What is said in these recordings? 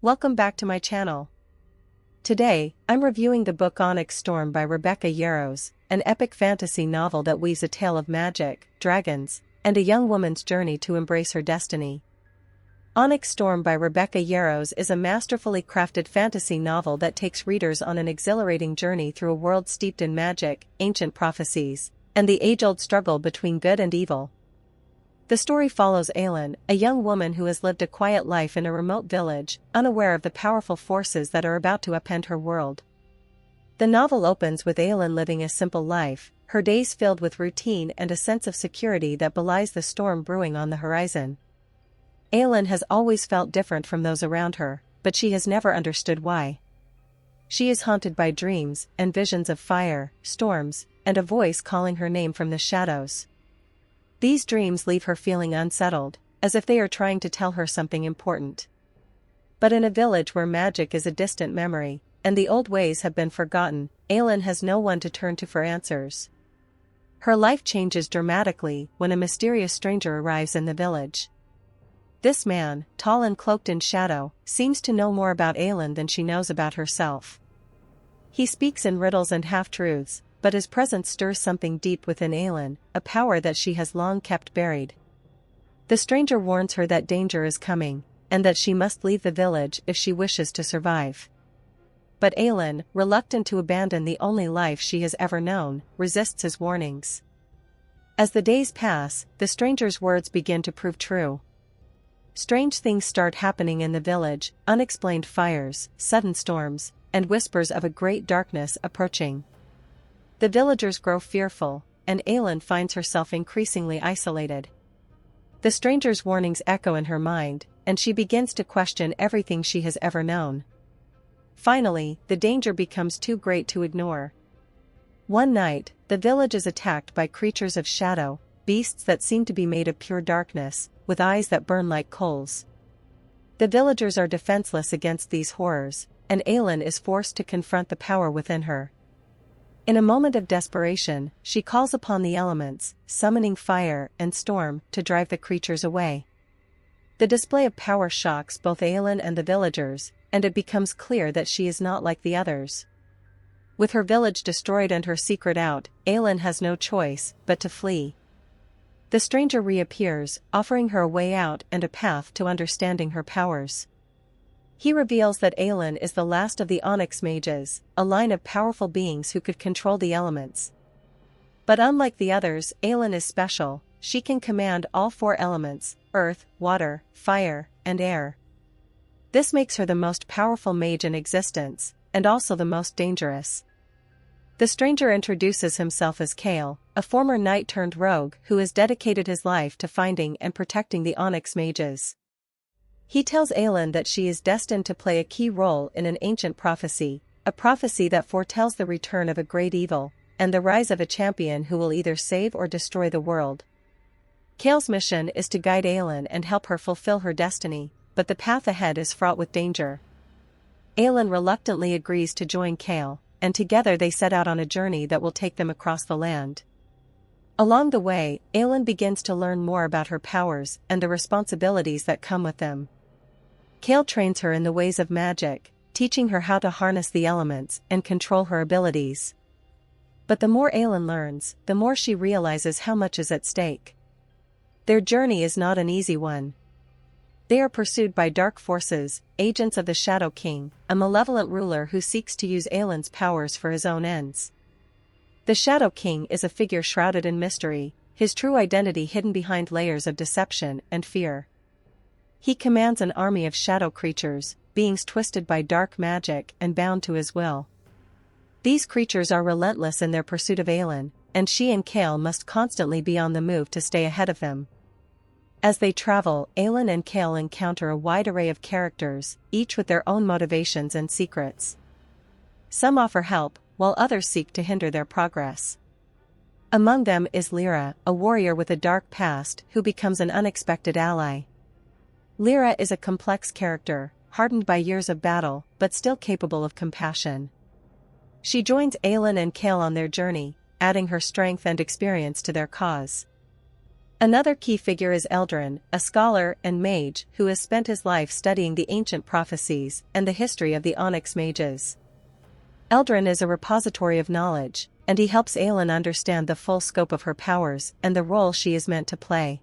Welcome back to my channel. Today, I'm reviewing the book Onyx by Rebecca Yarros, an epic fantasy novel that weaves a tale of magic, dragons, and a young woman's journey to embrace her destiny. Onyx by Rebecca Yarros is a masterfully crafted fantasy novel that takes readers on an exhilarating journey through a world steeped in magic, ancient prophecies, and the age-old struggle between good and evil. The story follows Aylin, a young woman who has lived a quiet life in a remote village, unaware of the powerful forces that are about to upend her world. The novel opens with Aylin living a simple life, her days filled with routine and a sense of security that belies the storm brewing on the horizon. Aylin has always felt different from those around her, but she has never understood why. She is haunted by dreams and visions of fire, storms, and a voice calling her name from the shadows. These dreams leave her feeling unsettled, as if they are trying to tell her something important. But in a village where magic is a distant memory, and the old ways have been forgotten, Aylin has no one to turn to for answers. Her life changes dramatically when a mysterious stranger arrives in the village. This man, tall and cloaked in shadow, seems to know more about Aylin than she knows about herself. He speaks in riddles and half-truths, but his presence stirs something deep within Aylin, a power that she has long kept buried. The stranger warns her that danger is coming, and that she must leave the village if she wishes to survive. But Aylin, reluctant to abandon the only life she has ever known, resists his warnings. As the days pass, the stranger's words begin to prove true. Strange things start happening in the village, unexplained fires, sudden storms, and whispers of a great darkness approaching. The villagers grow fearful, and Aylin finds herself increasingly isolated. The stranger's warnings echo in her mind, and she begins to question everything she has ever known. Finally, the danger becomes too great to ignore. One night, the village is attacked by creatures of shadow, beasts that seem to be made of pure darkness, with eyes that burn like coals. The villagers are defenseless against these horrors, and Aylin is forced to confront the power within her. In a moment of desperation, she calls upon the elements, summoning fire and storm to drive the creatures away. The display of power shocks both Aylin and the villagers, and it becomes clear that she is not like the others. With her village destroyed and her secret out, Aylin has no choice but to flee. The stranger reappears, offering her a way out and a path to understanding her powers. He reveals that Aylin is the last of the Onyx mages, a line of powerful beings who could control the elements. But unlike the others, Aylin is special. She can command all four elements: earth, water, fire, and air. This makes her the most powerful mage in existence, and also the most dangerous. The stranger introduces himself as Kale, a former knight-turned-rogue who has dedicated his life to finding and protecting the Onyx mages. He tells Aylin that she is destined to play a key role in an ancient prophecy, a prophecy that foretells the return of a great evil, and the rise of a champion who will either save or destroy the world. Kale's mission is to guide Aylin and help her fulfill her destiny, but the path ahead is fraught with danger. Aylin reluctantly agrees to join Kale, and together they set out on a journey that will take them across the land. Along the way, Aylin begins to learn more about her powers and the responsibilities that come with them. Kale trains her in the ways of magic, teaching her how to harness the elements and control her abilities. But the more Aylin learns, the more she realizes how much is at stake. Their journey is not an easy one. They are pursued by dark forces, agents of the Shadow King, a malevolent ruler who seeks to use Aylin's powers for his own ends. The Shadow King is a figure shrouded in mystery, his true identity hidden behind layers of deception and fear. He commands an army of shadow creatures, beings twisted by dark magic and bound to his will. These creatures are relentless in their pursuit of Aylin, and she and Kale must constantly be on the move to stay ahead of them. As they travel, Aylin and Kale encounter a wide array of characters, each with their own motivations and secrets. Some offer help, while others seek to hinder their progress. Among them is Lyra, a warrior with a dark past who becomes an unexpected ally. Lyra is a complex character, hardened by years of battle, but still capable of compassion. She joins Aylin and Kale on their journey, adding her strength and experience to their cause. Another key figure is Eldrin, a scholar and mage who has spent his life studying the ancient prophecies and the history of the Onyx mages. Eldrin is a repository of knowledge, and he helps Aelin understand the full scope of her powers and the role she is meant to play.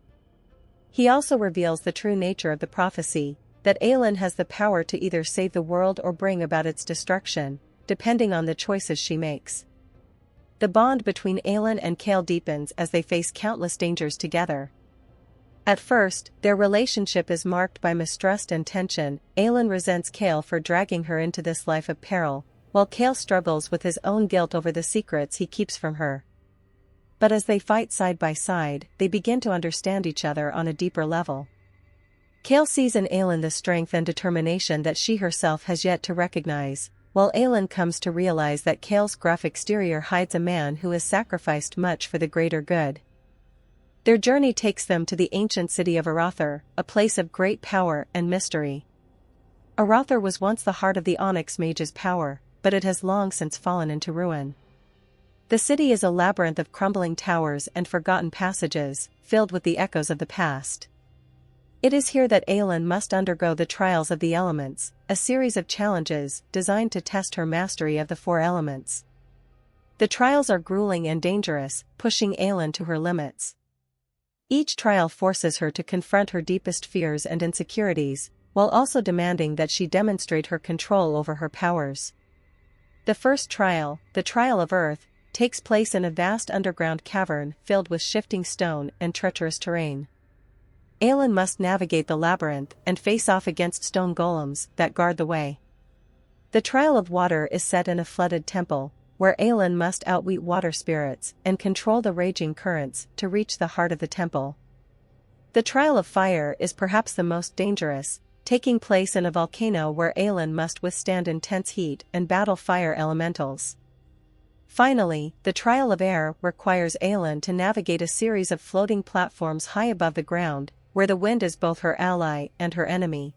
He also reveals the true nature of the prophecy, that Aelin has the power to either save the world or bring about its destruction, depending on the choices she makes. The bond between Aelin and Chaol deepens as they face countless dangers together. At first, their relationship is marked by mistrust and tension. Aelin resents Chaol for dragging her into this life of peril, while Chaol struggles with his own guilt over the secrets he keeps from her. But as they fight side by side, they begin to understand each other on a deeper level. Chaol sees in Aelin the strength and determination that she herself has yet to recognize, while Aelin comes to realize that Chaol's gruff exterior hides a man who has sacrificed much for the greater good. Their journey takes them to the ancient city of Arathor, a place of great power and mystery. Arathor was once the heart of the Onyx mage's power, but it has long since fallen into ruin. The city is a labyrinth of crumbling towers and forgotten passages, filled with the echoes of the past. It is here that Aelin must undergo the trials of the elements, a series of challenges designed to test her mastery of the four elements. The trials are grueling and dangerous, pushing Aelin to her limits. Each trial forces her to confront her deepest fears and insecurities, while also demanding that she demonstrate her control over her powers. The first trial, the Trial of Earth, takes place in a vast underground cavern filled with shifting stone and treacherous terrain. Aelin must navigate the labyrinth and face off against stone golems that guard the way. The Trial of Water is set in a flooded temple, where Aelin must outwit water spirits and control the raging currents to reach the heart of the temple. The Trial of Fire is perhaps the most dangerous, taking place in a volcano where Aelin must withstand intense heat and battle fire elementals. Finally, the Trial of Air requires Aelin to navigate a series of floating platforms high above the ground, where the wind is both her ally and her enemy.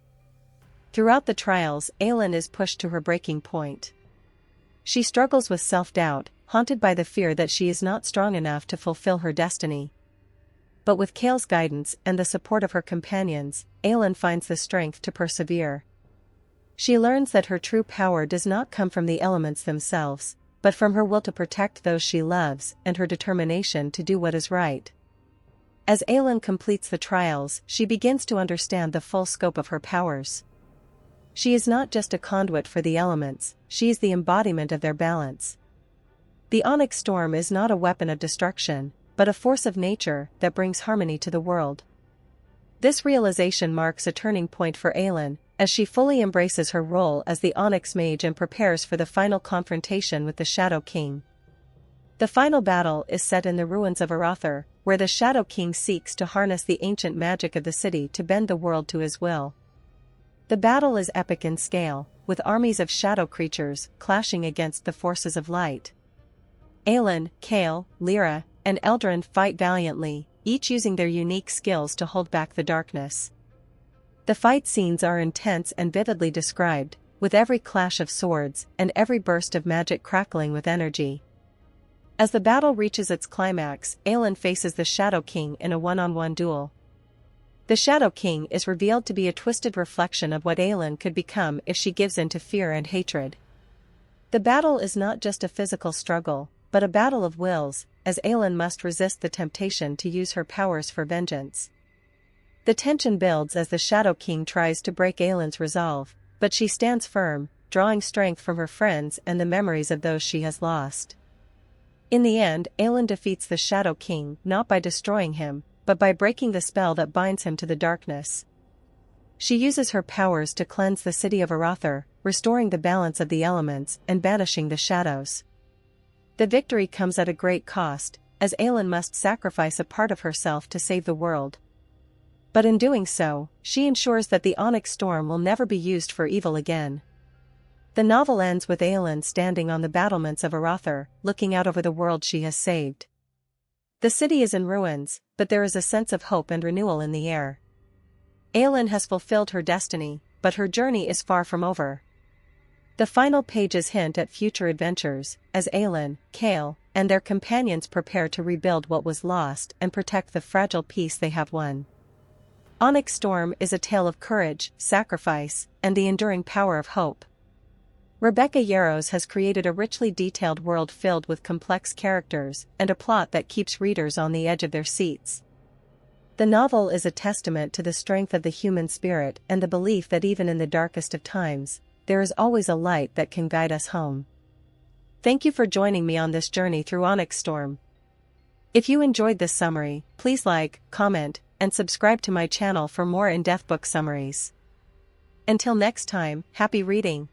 Throughout the trials, Aelin is pushed to her breaking point. She struggles with self-doubt, haunted by the fear that she is not strong enough to fulfill her destiny. But with Chaol's guidance and the support of her companions, Aelin finds the strength to persevere. She learns that her true power does not come from the elements themselves, but from her will to protect those she loves and her determination to do what is right. As Aelin completes the trials, she begins to understand the full scope of her powers. She is not just a conduit for the elements, she is the embodiment of their balance. The Onyx storm is not a weapon of destruction, but a force of nature that brings harmony to the world. This realization marks a turning point for Aelin, as she fully embraces her role as the Onyx mage and prepares for the final confrontation with the Shadow King. The final battle is set in the ruins of Arathor, where the Shadow King seeks to harness the ancient magic of the city to bend the world to his will. The battle is epic in scale, with armies of shadow creatures clashing against the forces of light. Aelin, Chaol, Lyra, and Eldrin fight valiantly, each using their unique skills to hold back the darkness. The fight scenes are intense and vividly described, with every clash of swords and every burst of magic crackling with energy. As the battle reaches its climax, Aelin faces the Shadow King in a one-on-one duel. The Shadow King is revealed to be a twisted reflection of what Aelin could become if she gives in to fear and hatred. The battle is not just a physical struggle, but a battle of wills, as Aelin must resist the temptation to use her powers for vengeance. The tension builds as the Shadow King tries to break Aelin's resolve, but she stands firm, drawing strength from her friends and the memories of those she has lost. In the end, Aelin defeats the Shadow King not by destroying him, but by breaking the spell that binds him to the darkness. She uses her powers to cleanse the city of Arathor, restoring the balance of the elements and banishing the shadows. The victory comes at a great cost, as Aelin must sacrifice a part of herself to save the world. But in doing so, she ensures that the Onyx storm will never be used for evil again. The novel ends with Aelin standing on the battlements of Arathor, looking out over the world she has saved. The city is in ruins, but there is a sense of hope and renewal in the air. Aelin has fulfilled her destiny, but her journey is far from over. The final pages hint at future adventures, as Aelin, Chaol, and their companions prepare to rebuild what was lost and protect the fragile peace they have won. Onyx Storm is a tale of courage, sacrifice, and the enduring power of hope. Rebecca Yarros has created a richly detailed world filled with complex characters and a plot that keeps readers on the edge of their seats. The novel is a testament to the strength of the human spirit and the belief that even in the darkest of times, there is always a light that can guide us home. Thank you for joining me on this journey through Onyx Storm. If you enjoyed this summary, please like, comment, and subscribe to my channel for more in-depth book summaries. Until next time, happy reading!